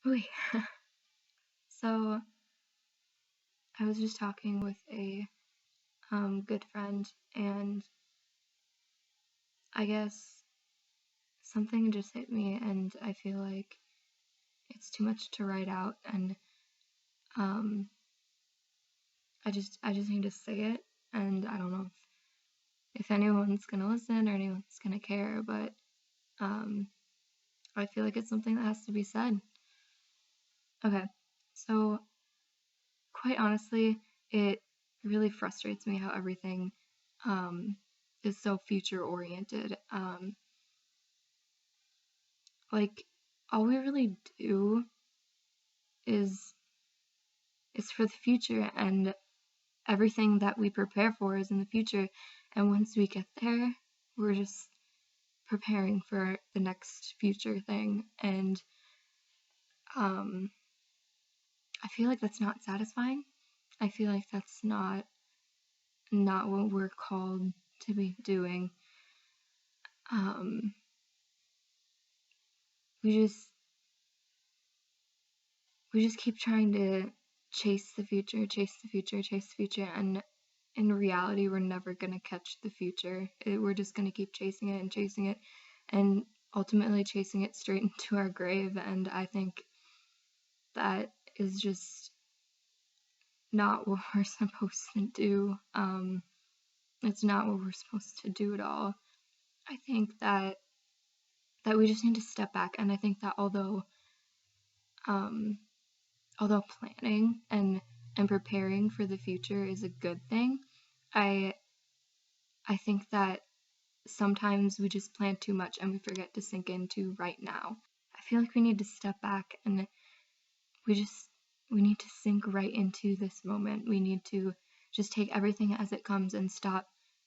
Wait. So I was just talking with a good friend, and I guess something just hit me, and I feel like it's too much to write out, and um, I just need to say it, and I don't know if anyone's gonna listen or anyone's gonna care, but um, I feel like it's something that has to be said. Okay, so quite honestly, it really frustrates me how everything um, is so future oriented. Like all we really do is is for the future, and everything that we prepare for is in the future, and once we get there, we're just preparing for the next future thing, and um, I feel like that's not satisfying. I feel like that's not what we're called to be doing. um, we just we just keep trying to chase the future, chase the future, chase the future, and in reality, we're never gonna catch the future. We're just gonna keep chasing it, and ultimately chasing it straight into our grave. And I think that is just not what we're supposed to do. It's not what we're supposed to do at all. I think that we just need to step back, and I think that um, although planning and preparing for the future is a good thing, I I think that sometimes we just plan too much and we forget to sink into right now. I feel like we need to step back, and we just we need to sink right into this moment. We need to just take everything as it comes and stop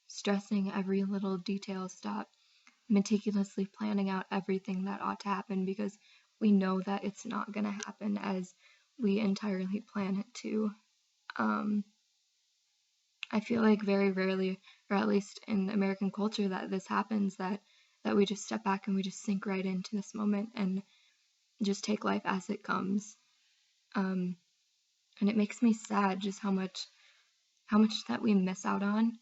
stressing every little detail, stop meticulously planning out everything that ought to happen, because we know that it's not going to happen as we entirely plan it to. Um, I feel like very rarely, or at least in American culture, that this happens, that we just step back and we just sink right into this moment and just take life as it comes. Um, and it makes me sad just how much that we miss out on,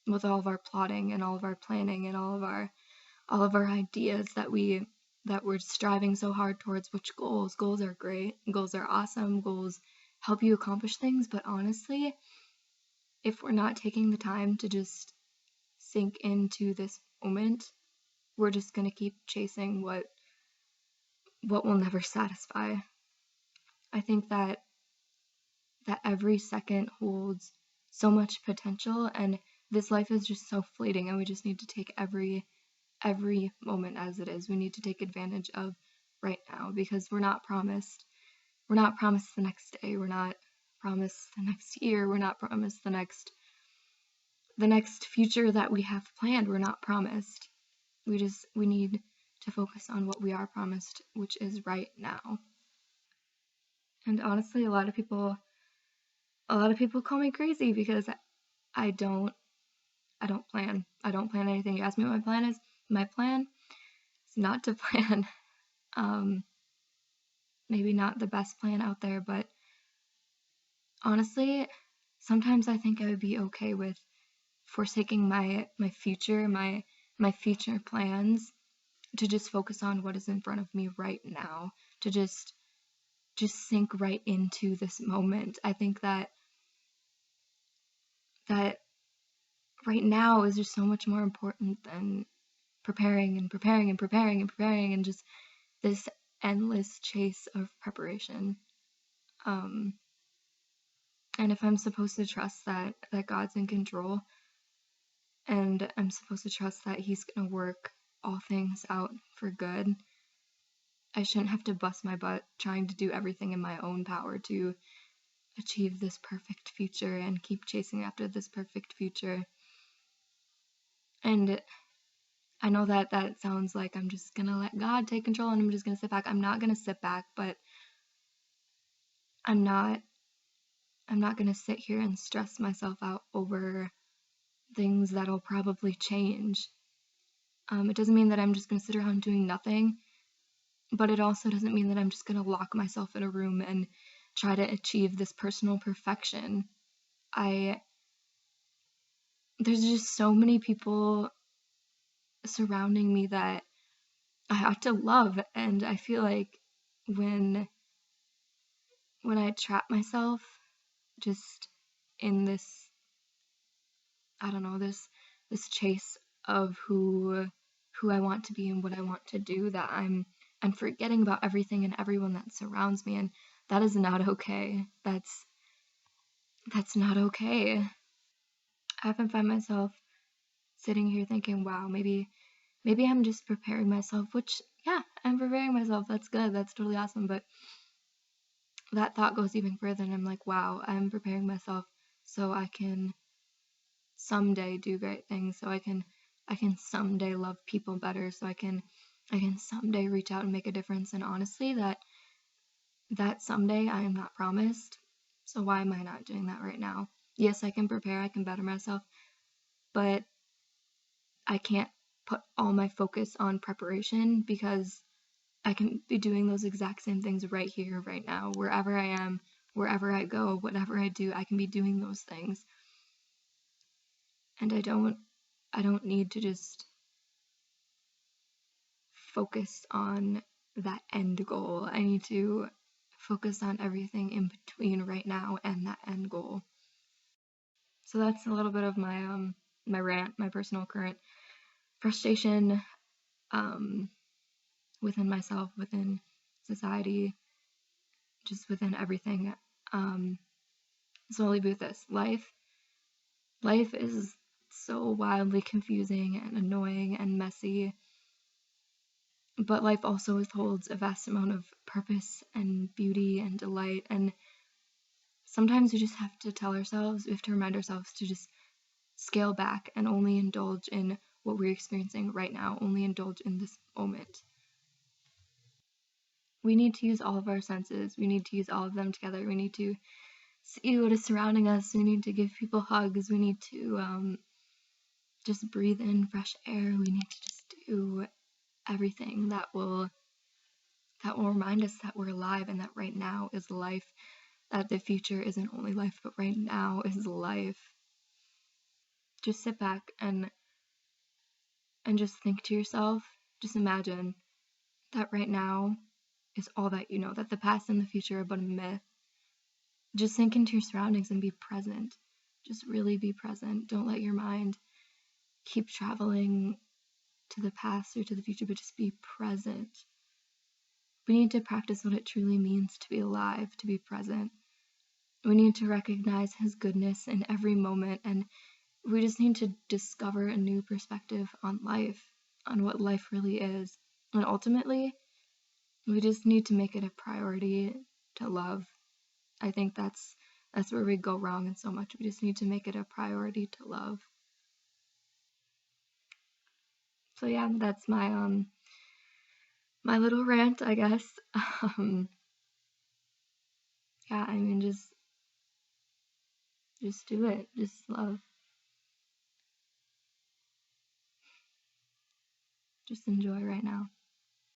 with all of our plotting and all of our planning and all of our ideas that we're striving so hard towards. Which goals are great, goals are awesome, goals help you accomplish things, but honestly, if we're not taking the time to just sink into this moment, we're just going to keep chasing what will never satisfy. I think that every second holds so much potential, and this life is just so fleeting, and we just need to take every moment as it is. We need to take advantage of right now, because we're not promised the next day, we're not promised the next year, we're not promised the next future that we have planned. We're not promised. We need to focus on what we are promised, which is right now. And honestly, a lot of people call me crazy because I don't I don't plan. I don't plan anything. You ask me what my plan is. My plan is not to plan. Um, Maybe not the best plan out there, but honestly, sometimes I think I would be okay with forsaking my future, my future plans, to just focus on what is in front of me right now, to just sink right into this moment. I think that right now is just so much more important than preparing and preparing and preparing and preparing, and just this endless chase of preparation. Um, and if I'm supposed to trust that God's in control, and I'm supposed to trust that He's gonna work all things out for good, I shouldn't have to bust my butt trying to do everything in my own power to achieve this perfect future and keep chasing after this perfect future. And I know that that sounds like I'm just gonna let God take control and I'm just gonna sit back. I'm not gonna sit back, but I'm not I'm not gonna sit here and stress myself out over things that'll probably change. It doesn't mean that I'm just gonna sit around doing nothing. but it also doesn't mean that I'm just gonna lock myself in a room and try to achieve this personal perfection. I There's just so many people surrounding me that I have to love, and I feel like when I trap myself just in this, I don't know, this chase of who I want to be and what I want to do, that I'm forgetting about everything and everyone that surrounds me, and that is not okay. That's not okay. I often find myself sitting here thinking, wow, maybe I'm just preparing myself, which yeah, I'm preparing myself. That's good. That's totally awesome. But that thought goes even further and I'm like, wow, I'm preparing myself so I can someday do great things, so I can someday love people better, so I can someday reach out and make a difference. And honestly, that someday I am not promised. So why am I not doing that right now? Yes, I can prepare, I can better myself, but I can't put all my focus on preparation because I can be doing those exact same things right here, right now, wherever I am, wherever I go, whatever I do, I can be doing those things. And I don't need to just focus on that end goal. I need to focus on everything in between right now and that end goal. So that's a little bit of my rant, my personal current frustration um within myself, within society, just within everything. Um so I'll leave you with this. Life is so wildly confusing and annoying and messy, but life also withholds a vast amount of purpose and beauty and delight. And sometimes we just have to tell ourselves, we have to remind ourselves to just scale back and only indulge in what we're experiencing right now, only indulge in this moment. We need to use all of our senses, we need to use all of them together. We need to see what is surrounding us, we need to give people hugs, we need to just breathe in fresh air, we need to just do everything that will remind us that we're alive and that right now is life, that the future isn't only life, but right now is life. Just sit back and just think to yourself, just imagine that right now is all that you know, that the past and the future are but a myth. Just sink into your surroundings and be present. Just really be present. Don't let your mind keep traveling to the past or to the future, but just be present. We need to practice what it truly means to be alive, to be present. We need to recognize His goodness in every moment, and we just need to discover a new perspective on life, on what life really is. And ultimately, we just need to make it a priority to love. I think that's where we go wrong in so much. We just need to make it a priority to love. So yeah, that's my little rant, I guess. Um, yeah, I mean, just do it. Just love. Just enjoy right now.